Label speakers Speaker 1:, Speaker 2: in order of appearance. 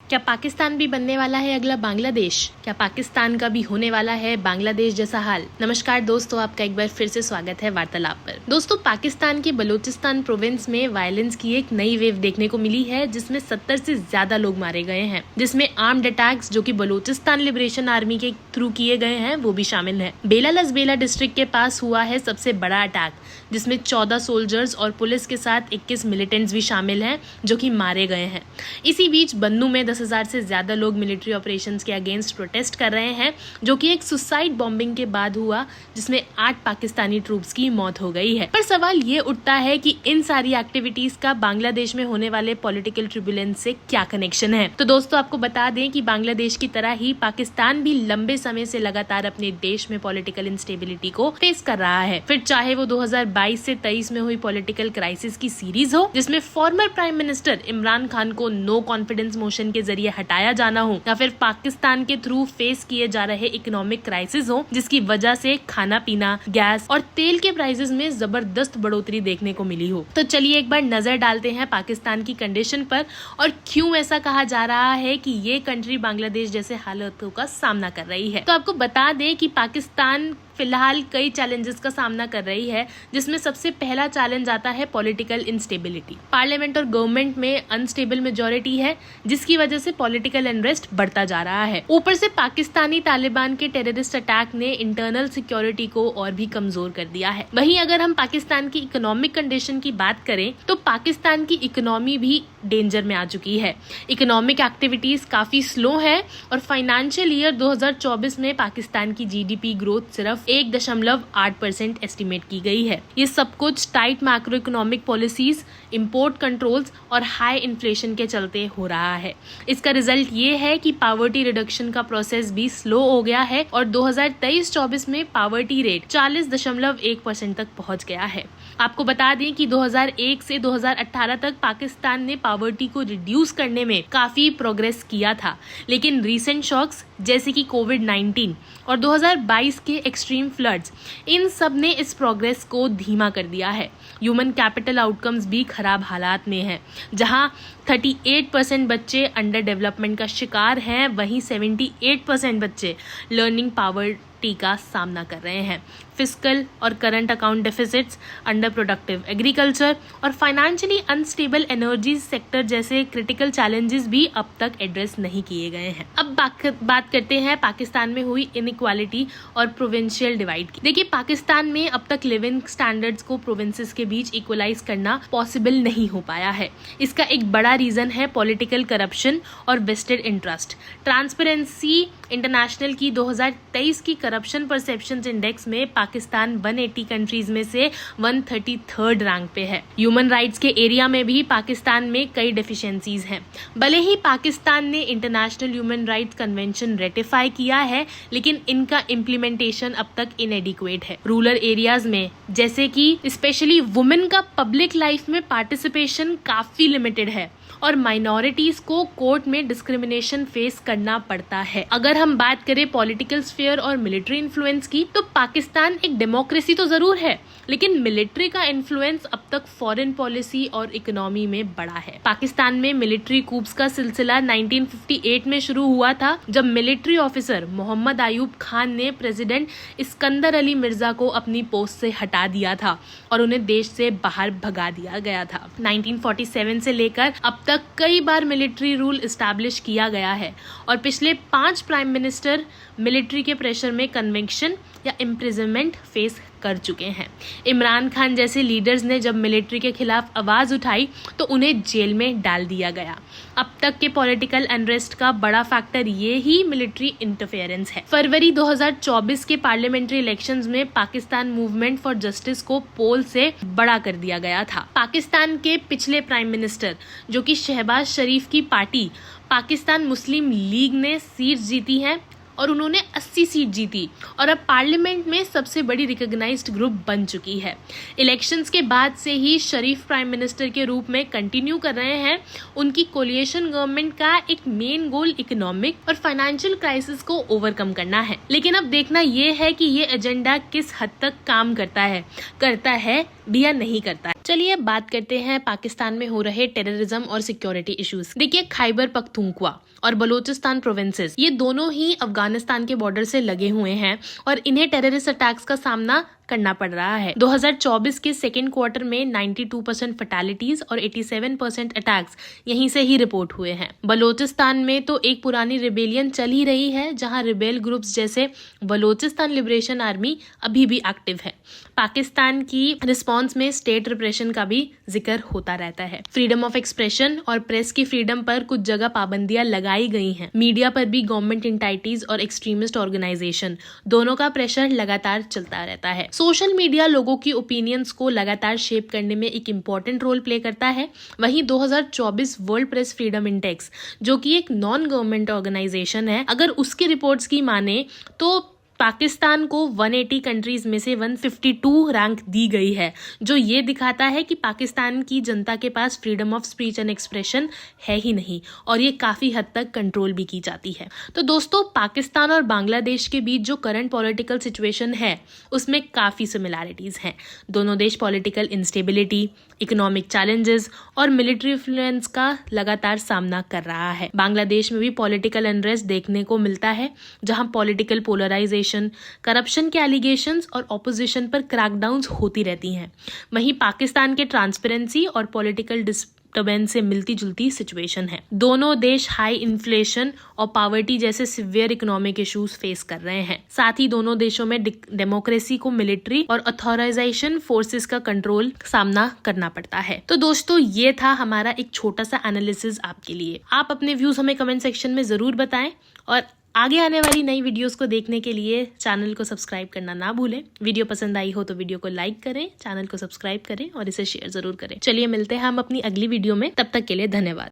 Speaker 1: क्या पाकिस्तान भी बनने वाला है अगला बांग्लादेश? क्या पाकिस्तान का भी होने वाला है बांग्लादेश जैसा हाल? नमस्कार दोस्तों, आपका एक बार फिर से स्वागत है वार्तालाप पर। दोस्तों, पाकिस्तान के बलूचिस्तान प्रोविंस में वायलेंस की एक नई वेव देखने को मिली है, जिसमें 70 से ज्यादा लोग मारे गए हैं, जिसमें आर्म्ड अटैक्स जो कि बलूचिस्तान लिबरेशन आर्मी के थ्रू किए गए हैं वो भी शामिल है। बेला लसबेला डिस्ट्रिक्ट के पास हुआ है सबसे बड़ा अटैक, जिसमें 14 सोल्जर्स और पुलिस के साथ 21 मिलिटेंट्स भी शामिल हैं जो कि मारे गए हैं। इसी बीच बन्नू में 10,000 से ज्यादा लोग मिलिट्री ऑपरेशंस के अगेंस्ट प्रोटेस्ट कर रहे हैं, जो कि एक सुसाइड बॉम्बिंग के बाद हुआ, जिसमें 8 पाकिस्तानी ट्रूप्स की मौत हो गई है। पर सवाल ये उठता है कि इन सारी एक्टिविटीज का बांग्लादेश में होने वाले पॉलिटिकल ट्रिब्यूलेंस से क्या कनेक्शन है। तो दोस्तों, आपको बता दें कि बांग्लादेश की तरह ही पाकिस्तान भी लंबे समय से लगातार अपने देश में पॉलिटिकल इंस्टेबिलिटी को फेस कर रहा है। फिर चाहे वो 2022 से 23 में हुई पॉलिटिकल क्राइसिस की सीरीज हो, जिसमें former prime minister Imran Khan को नो कॉन्फिडेंस मोशन के जरिए हटाया जाना हो, या फिर पाकिस्तान के थ्रू फेस किए जा रहे इकोनॉमिक क्राइसिस हो, जिसकी वजह से खाना पीना, गैस और तेल के प्राइसेस में जबरदस्त बढ़ोतरी देखने को मिली हो। तो चलिए एक बार नजर डालते हैं पाकिस्तान की कंडीशन पर और क्यों ऐसा कहा जा रहा है कि ये कंट्री बांग्लादेश जैसे हालातों का सामना कर रही है। तो आपको बता दें कि पाकिस्तान फिलहाल कई चैलेंजेस का सामना कर रही है, जिसमें सबसे पहला चैलेंज आता है पॉलिटिकल इंस्टेबिलिटी। पार्लियामेंट और गवर्नमेंट में अनस्टेबल मेजोरिटी है, जिसकी वजह से पॉलिटिकल अनरेस्ट बढ़ता जा रहा है। ऊपर से पाकिस्तानी तालिबान के टेररिस्ट अटैक ने इंटरनल सिक्योरिटी को और भी कमजोर कर दिया है। वहीं अगर हम पाकिस्तान की इकोनॉमिक कंडीशन की बात करें तो पाकिस्तान की इकोनॉमी भी डेंजर में आ चुकी है। इकोनॉमिक एक्टिविटीज काफी स्लो है और फाइनेंशियल ईयर 2024 में पाकिस्तान की जीडीपी ग्रोथ सिर्फ 1.8% एस्टिमेट की गई है। ये सब कुछ tight macro economic policies, import controls और हाई इन्फ्लेशन के चलते हो रहा है। इसका रिजल्ट ये है कि पावर्टी रिडक्शन का प्रोसेस भी स्लो हो गया है और 2023-24 में पावर्टी रेट 40.1% तक पहुंच गया है। आपको बता दें कि 2001 से 2018 तक पाकिस्तान ने पावर्टी को रिड्यूस करने में काफी प्रोग्रेस किया था, लेकिन रीसेंट शॉक्स जैसे कि कोविड-19 और 2022 के एक्सट्रीम फ्लड्स, इन सब ने इस प्रोग्रेस को धीमा कर दिया है। ह्यूमन कैपिटल आउटकम्स भी खराब हालात में हैं, जहां 38% बच्चे अंडर डेवलपमेंट का शिकार हैं, वहीं 78% बच्चे लर्निंग पावर्टी का सामना कर रहे हैं। फिस्कल और current account deficits, under productive agriculture और फाइनेंशियली अनस्टेबल एनर्जी सेक्टर जैसे क्रिटिकल चैलेंजेस भी अब तक एड्रेस नहीं किए गए हैं। अब बात करते हैं पाकिस्तान में हुई इनइक्वालिटी और प्रोविंशियल डिवाइड की। देखिए, पाकिस्तान में अब तक लिविंग स्टैंडर्ड्स को प्रोविंसेस के बीच इक्वलाइज करना पॉसिबल नहीं हो पाया है। इसका एक बड़ा रीजन है पॉलिटिकल करप्शन और वेस्टेड इंटरेस्ट। ट्रांसपेरेंसी इंटरनेशनल की 2023 की करप्शन परसेप्शंस इंडेक्स में पाकिस्तान 180 कंट्रीज में से 133rd रैंक पे है। ह्यूमन राइट्स के एरिया में भी पाकिस्तान में कई डेफिशिएंसीज हैं। भले ही पाकिस्तान ने international human rights convention ratify किया है, लेकिन इनका इम्प्लीमेंटेशन अब तक इनएडिक्वेट है। रूरल एरियाज में, जैसे कि स्पेशली वुमेन का पब्लिक लाइफ में पार्टिसिपेशन काफी लिमिटेड है और माइनॉरिटीज को कोर्ट में डिस्क्रिमिनेशन फेस करना पड़ता है। अगर हम बात करें पॉलिटिकल स्फीयर और मिलिट्री इन्फ्लुएंस की, तो पाकिस्तान एक डेमोक्रेसी तो जरूर है, लेकिन मिलिट्री का इन्फ्लुएंस अब तक फॉरेन पॉलिसी और इकोनॉमी में बड़ा है। पाकिस्तान में मिलिट्री कूप्स का सिलसिला 1958 में शुरू हुआ था, जब मिलिट्री ऑफिसर मोहम्मद अयूब खान ने प्रेसिडेंट इस्कंदर अली मिर्जा को अपनी पोस्ट से हटा दिया था और उन्हें देश से बाहर भगा दिया गया था। 1947 से लेकर अब तक कई बार मिलिट्री रूल इस्टेब्लिश किया गया है और पिछले 5 प्राइम मिनिस्टर मिलिट्री के प्रेशर में कन्विक्शन या इम्प्रिजनमेंट फेस कर चुके हैं। इमरान खान जैसे लीडर्स ने जब मिलिट्री के खिलाफ आवाज उठाई तो उन्हें जेल में डाल दिया गया। अब तक के पॉलिटिकल अनरेस्ट का बड़ा फैक्टर ये ही मिलिट्री इंटरफेरेंस है। फरवरी 2024 के पार्लियामेंट्री इलेक्शंस में पाकिस्तान मूवमेंट फॉर जस्टिस को पोल से बड़ा कर दिया गया था। पाकिस्तान के पिछले प्राइम मिनिस्टर, जो कि शहबाज शरीफ की पार्टी पाकिस्तान मुस्लिम लीग ने सीट जीती है और उन्होंने 80 सीट जीती और अब पार्लियामेंट में सबसे बड़ी रिकॉग्नाइज्ड ग्रुप बन चुकी है। इलेक्शंस के बाद से ही शरीफ प्राइम मिनिस्टर के रूप में कंटिन्यू कर रहे हैं। उनकी कोलिएशन गवर्नमेंट का एक मेन गोल इकोनॉमिक और फाइनेंशियल क्राइसिस को ओवरकम करना है, लेकिन अब देखना यह है कि ये एजेंडा किस हद तक काम करता है दिया नहीं करता है। चलिए अब बात करते हैं पाकिस्तान में हो रहे टेररिज्म और सिक्योरिटी इश्यूज। देखिए, खैबर पख्तूनख्वा और बलूचिस्तान प्रोविंसेस ये दोनों ही अफगानिस्तान के बॉर्डर से लगे हुए हैं और इन्हें टेररिस्ट अटैक्स का सामना करना पड़ रहा है। 2024 के सेकेंड क्वार्टर में 92% फैटालिटीज और 87% अटैक्स यहीं से ही रिपोर्ट हुए हैं। बलोचिस्तान में तो एक पुरानी रिबेलियन चल ही रही है, जहां रिबेल ग्रुप्स जैसे बलोचिस्तान लिबरेशन आर्मी अभी भी एक्टिव है। पाकिस्तान की रिस्पॉन्स में स्टेट रिप्रेशन का भी जिक्र होता रहता है। फ्रीडम ऑफ एक्सप्रेशन और प्रेस की फ्रीडम पर कुछ जगह पाबंदियां लगाई गई हैं। मीडिया पर भी गवर्नमेंट इंटाइटीज और एक्सट्रीमिस्ट ऑर्गेनाइजेशन दोनों का प्रेशर लगातार चलता रहता है। सोशल मीडिया लोगों की ओपिनियंस को लगातार शेप करने में एक इम्पॉर्टेंट रोल प्ले करता है। वहीं 2024 वर्ल्ड प्रेस फ्रीडम इंडेक्स, जो कि एक नॉन गवर्नमेंट ऑर्गेनाइजेशन है, अगर उसकी रिपोर्ट्स की माने तो पाकिस्तान को 180 कंट्रीज में से 152 रैंक दी गई है, जो ये दिखाता है कि पाकिस्तान की जनता के पास freedom of speech and expression है ही नहीं और ये काफी हद तक कंट्रोल भी की जाती है। तो दोस्तों, पाकिस्तान और बांग्लादेश के बीच जो करंट पॉलिटिकल सिचुएशन है उसमें काफी सिमिलैरिटीज हैं। दोनों देश पॉलिटिकल इंस्टेबिलिटी, इकोनॉमिक चैलेंजेस और मिलिट्री इन्फ्लुएंस का लगातार सामना कर रहा है। बांग्लादेश में भी पॉलिटिकल अनरेस्ट देखने को मिलता है, जहां पॉलिटिकल पोलराइजेशन, करप्शन के एलिगेशंस और ऑपोजिशन पर क्रैकडाउन्स होती रहती हैं। वहीं पाकिस्तान के ट्रांसपेरेंसी और पॉलिटिकल डिस्टर्बेंस से मिलती जुलती सिचुएशन है। दोनों देश हाई इन्फ्लेशन और पॉवर्टी जैसे सिवियर इकोनॉमिक इश्यूज फेस कर रहे हैं। साथ ही दोनों देशों में डेमोक्रेसी को मिलिट्री और अथॉराइजेशन फोर्सेस का कंट्रोल सामना करना पड़ता है। तो दोस्तों, ये था हमारा एक छोटा सा एनालिसिस आपके लिए। आप अपने व्यूज हमें कमेंट सेक्शन में जरूर बताएं और आगे आने वाली नई वीडियोस को देखने के लिए चैनल को सब्सक्राइब करना ना भूलें। वीडियो पसंद आई हो तो वीडियो को लाइक करें, चैनल को सब्सक्राइब करें और इसे शेयर जरूर करें। चलिए मिलते हैं हम अपनी अगली वीडियो में, तब तक के लिए धन्यवाद।